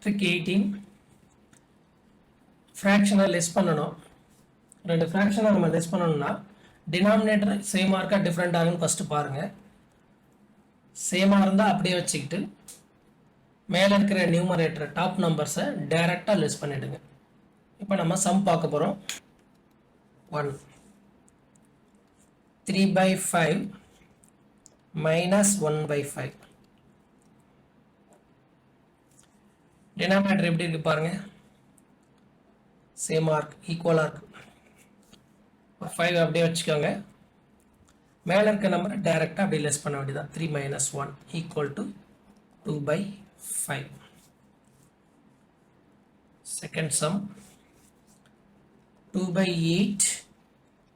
Trick 18. Fraction less பண்ணனும். ரெண்டு fraction நம்ம less பண்ணனும்னா denominator same ஆ இருக்கா different ஆகுன்னு first பாருங்க. சேமா இருந்தா அப்படியே வச்சுக்கிட்டு மேல இருக்கிற numerator top numbers டைரக்ட்டா லெஸ் பண்ணிடுங்க. இப்போ நம்ம சம் பார்க்க போறோம். 1 3/5 minus 1/5. denominator எப்படி இருக்கு பாருங்க. சேமா இருக்கு, ஈக்குவலா இருக்கு. 5 அப்படியே வச்சுக்கோங்க. மேல இருக்க நம்பர் டைரக்ட்டா அப்படியே லெஸ் பண்ண வேண்டியதா. 3 minus 1 equal to 2/5. Second sum 2/8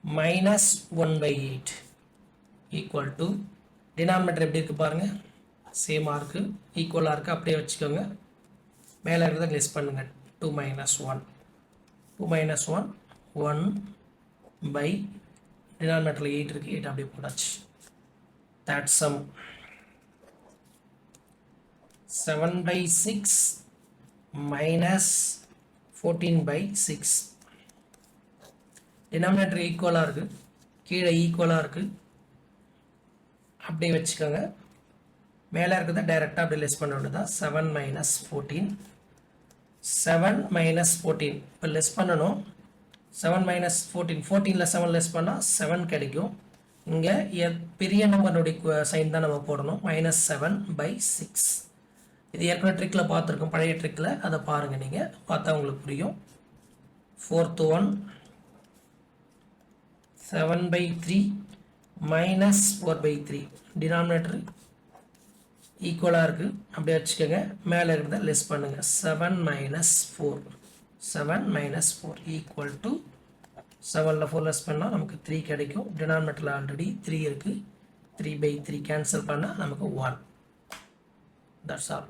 minus 1/8 equal to denominator எப்படி இருக்கு பாருங்க. சேமா இருக்கு, ஈக்குவலா இருக்கு. அப்படியே வச்சுக்கோங்க. மேல இருக்கிறத லெஸ் பண்ணுங்க. 2 minus 1 2 minus 1 1 by denominator 8 இருக்கு. 8 அப்படியே போட்டாச்சு. That sum 7/6 minus 14/6. denominator ஈக்குவலா இருக்கு, கீழே ஈக்குவலா இருக்கு. அப்படியே வச்சுக்கோங்க. மேல இருக்கிறத டைரக்ட்டா அப்படியே லெஸ் பண்ண வேண்டியதா. 7 minus 14 7 minus 14 இப்போ லெஸ் பண்ணனும். 7 minus 14 14ல 7 லெஸ் பண்ணா 7 கிடைக்கும். இங்க பெரிய நம்பரோட சைன் தான் நம்ம போடணும். -7/6. இது ஏற்கனவே ட்ரிக்ல பார்த்திருக்கோம், பழைய ட்ரிக்ல. அதை பாருங்க, நீங்க பார்த்தா உங்களுக்கு புரியும். 4th one 7/3 minus 4/3. denominator ஈக்குவலா இருக்கு. அப்படியே வச்சுக்கோங்க. மேல இருக்கிறத லெஸ் பண்ணுங்க. 7 minus 4 7 minus 4 equal to 7ல 4 less பண்ணா நமக்கு 3 கிடைக்கும். denominatorல ஆல்ரெடி 3 இருக்கு. 3/3 கேன்சல் பண்ணா நமக்கு 1. That's all.